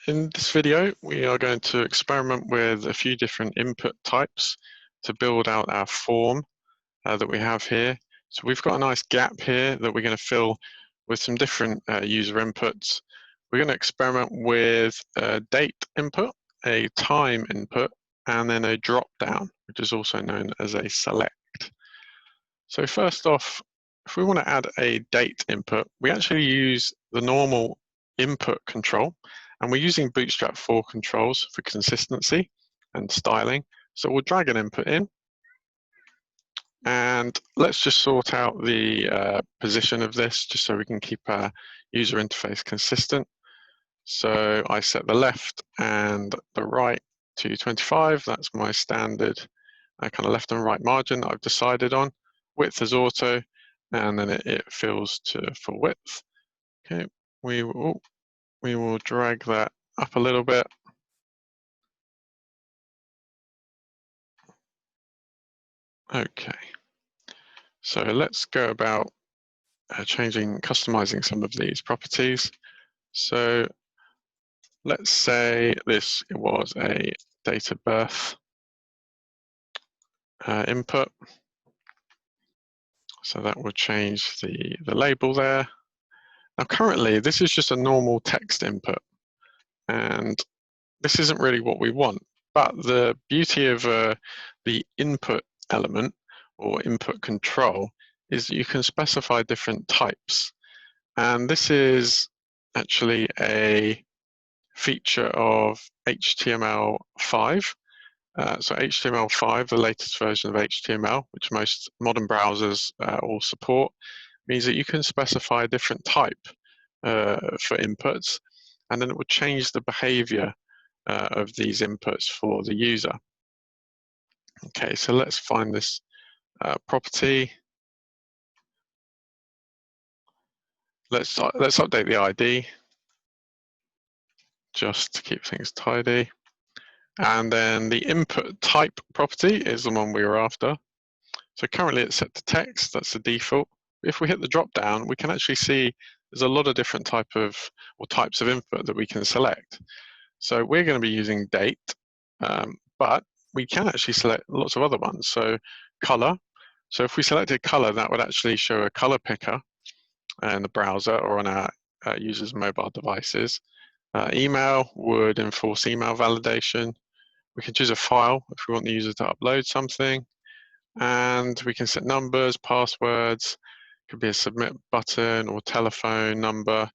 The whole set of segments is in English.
In this video, we are going to experiment with a few different input types to build out our form that we have here. So we've got a nice gap here that we're going to fill with some different user inputs. We're going to experiment with a date input, a time input, and then a drop-down, which is also known as a select. So first off, if we want to add a date input, we actually use the normal input control, and we're using Bootstrap 4 controls for consistency and styling. So we'll drag an input in, and let's just sort out the position of this just so we can keep our user interface consistent. So I set the left and the right to 25. That's my standard kind of left and right margin that I've decided on. Width is auto, and then it fills to full width. Okay, we will drag that up a little bit. Okay, so let's go about customizing some of these properties. So let's say this was a date of birth input. So that will change the label there. Now currently, this is just a normal text input, and this isn't really what we want. But the beauty of the input element or input control is you can specify different types. And this is actually a feature of HTML5. So HTML5, the latest version of HTML, which most modern browsers all support, means that you can specify a different type for inputs, and then it will change the behavior of these inputs for the user. Okay, so let's find this property. Let's update the ID just to keep things tidy. And then the input type property is the one we were after. So currently it's set to text, that's the default. If we hit the drop down, we can actually see there's a lot of different types of input that we can select. So we're going to be using date, but we can actually select lots of other ones. So color. So if we selected color, that would actually show a color picker in the browser or on our users' mobile devices. Email would enforce email validation. We can choose a file if we want the user to upload something. And we can set numbers, passwords. It could be a submit button or telephone number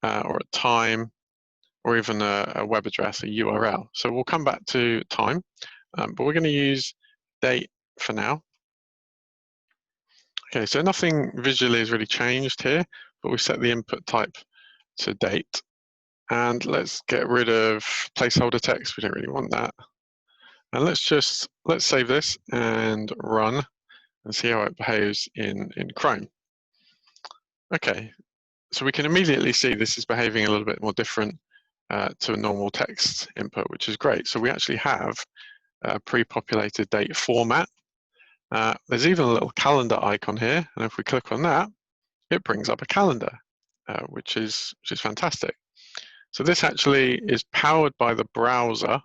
or a time, or even a web address, a URL. So we'll come back to time, but we're going to use date for now. Okay, so nothing visually has really changed here, but we set the input type to date. And let's get rid of placeholder text. We don't really want that. And let's save this and run and see how it behaves in Chrome. Okay, so we can immediately see this is behaving a little bit more different to a normal text input, which is great. So we actually have a pre-populated date format. There's even a little calendar icon here, and if we click on that, it brings up a calendar, which is fantastic. So this actually is powered by the browser,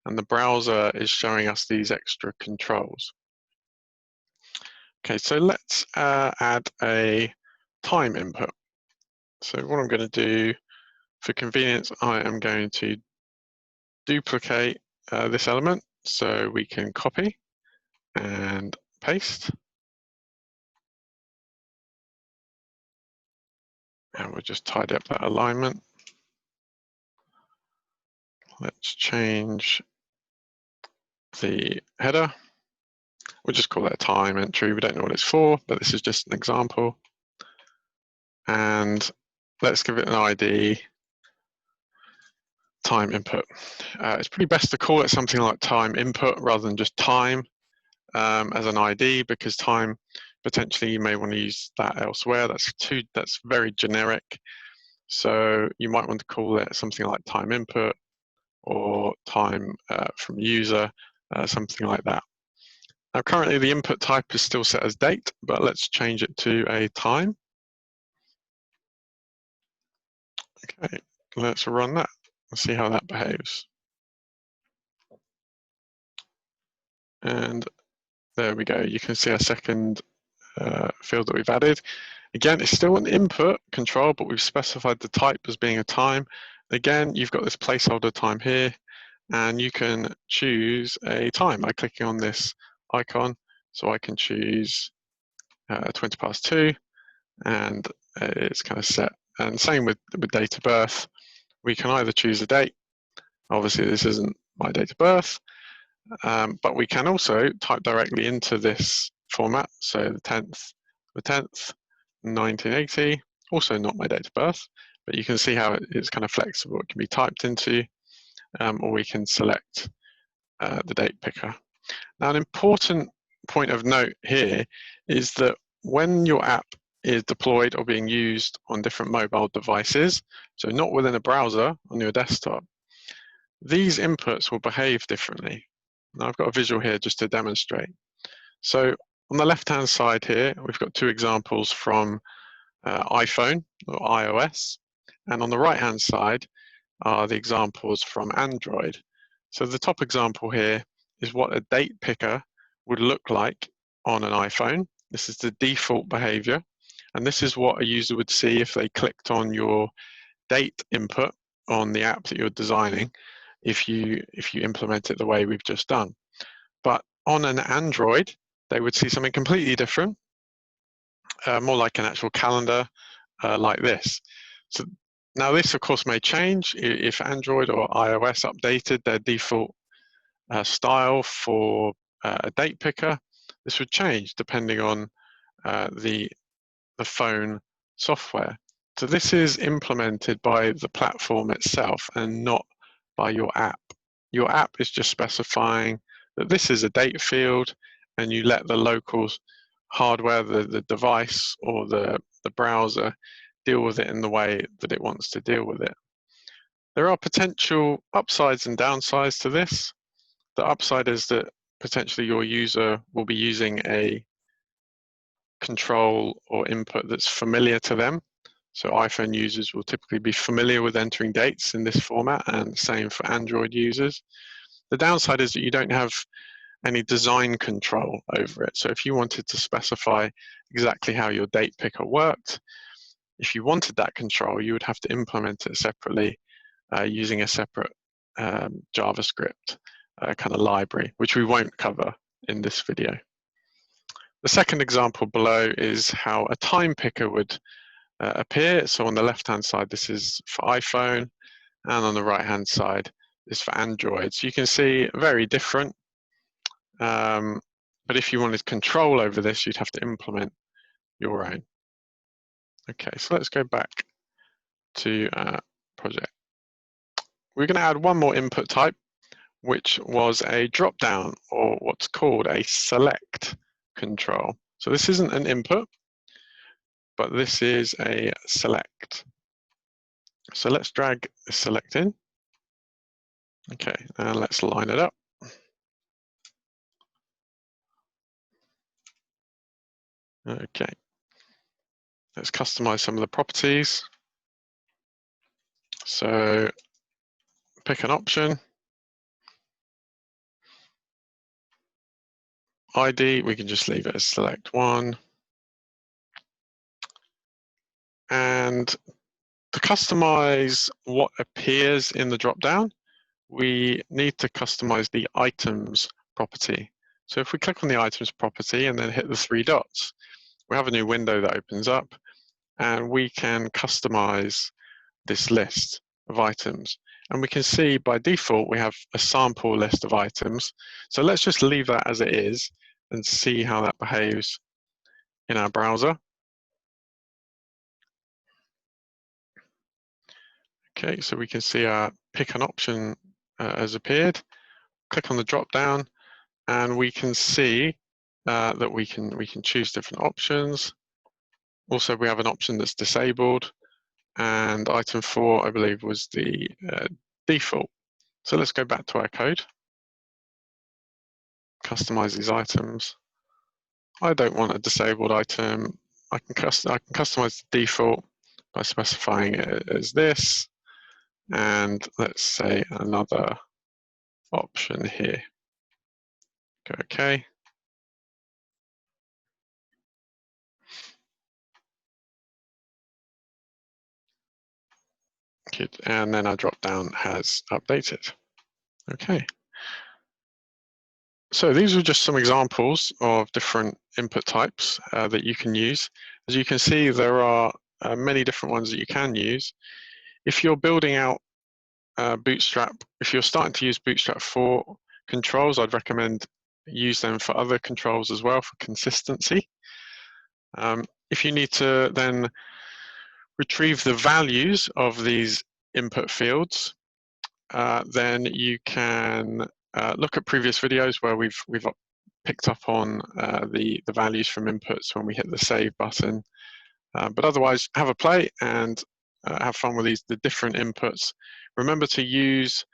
and the browser is showing us these extra controls. Okay, so let's add a time input. So what I'm going to do, for convenience, I am going to duplicate this element so we can copy and paste. And we'll just tidy up that alignment. Let's change the header. We'll just call that a time entry. We don't know what it's for, but this is just an example. And let's give it an ID, time input. It's pretty best to call it something like time input rather than just time as an ID, because time, potentially you may want to use that elsewhere. That's very generic. So you might want to call it something like time input or time from user, something like that. Now currently the input type is still set as date, but let's change it to a time. Okay, let's run that. Let's see how that behaves. And there we go. You can see our second field that we've added. Again, it's still an input control, but we've specified the type as being a time. Again, you've got this placeholder time here, and you can choose a time by clicking on this icon. So I can choose 2:20, and it's kind of set. And same with date of birth. We can either choose a date. Obviously, this isn't my date of birth, but we can also type directly into this format. So the 10th, 1980, also not my date of birth, but you can see how it's kind of flexible. It can be typed into, or we can select the date picker. Now, an important point of note here is that when your app is deployed or being used on different mobile devices, so not within a browser on your desktop, these inputs will behave differently. Now, I've got a visual here just to demonstrate. So on the left-hand side here, we've got two examples from iPhone or iOS, and on the right-hand side are the examples from Android. So the top example here is what a date picker would look like on an iPhone. This is the default behavior, and this is what a user would see if they clicked on your date input on the app that you're designing, if you implement it the way we've just done. But on an Android, they would see something completely different, more like an actual calendar, like this. So now this, of course, may change if Android or iOS updated their default style for a date picker. This would change depending on the phone software. So this is implemented by the platform itself and not by your app. Your app is just specifying that this is a date field, and you let the local hardware, the device or the browser, deal with it in the way that it wants to deal with it. There are potential upsides and downsides to this. The upside is that potentially your user will be using a control or input that's familiar to them. So iPhone users will typically be familiar with entering dates in this format, and same for Android users. The downside is that you don't have any design control over it. So if you wanted to specify exactly how your date picker worked, if you wanted that control, you would have to implement it separately using a separate JavaScript kind of library, which we won't cover in this video. The second example below is how a time picker would appear. So on the left-hand side, this is for iPhone, and on the right-hand side is for Android. So you can see very different. But if you wanted control over this, you'd have to implement your own. Okay, so let's go back to our project. We're going to add one more input type, which was a drop-down, or what's called a select control. So this isn't an input, but this is a select. So let's drag the select in. Okay, and let's line it up. Okay, let's customize some of the properties. So pick an option. ID, we can just leave it as select one. And to customize what appears in the dropdown, we need to customize the items property. So if we click on the items property and then hit the three dots, we have a new window that opens up, and we can customize this list of items. And we can see by default, we have a sample list of items. So let's just leave that as it is and see how that behaves in our browser. Okay, so we can see our pick an option has appeared. Click on the drop down, and we can see that we can choose different options. Also, we have an option that's disabled, and item 4, I believe, was the default. So let's go back to our code. Customize these items. I don't want a disabled item. I can customize the default by specifying it as this. and let's say another option here. Go OK. Good. And then our drop-down has updated. Okay. So these are just some examples of different input types that you can use. As you can see, there are many different ones that you can use. If you're building out Bootstrap, if you're starting to use Bootstrap for controls, I'd recommend use them for other controls as well for consistency. If you need to then retrieve the values of these input fields, then you can look at previous videos where we've picked up on the values from inputs when we hit the save button. But otherwise, have a play and have fun with the different inputs. Remember to use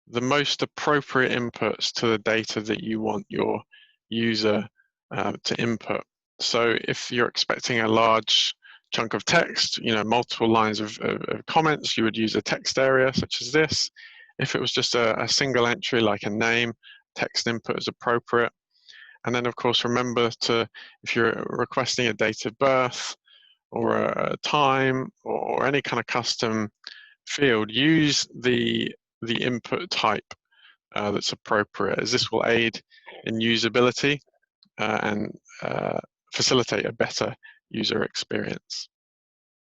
the most appropriate inputs to the data that you want your user to input. So if you're expecting a large chunk of text, multiple lines of comments, you would use a text area such as this. If it was just a single entry like a name, text input is appropriate. And then of course, remember to, if you're requesting a date of birth or a time or any kind of custom field, use the input type that's appropriate, as this will aid in usability and facilitate a better user experience.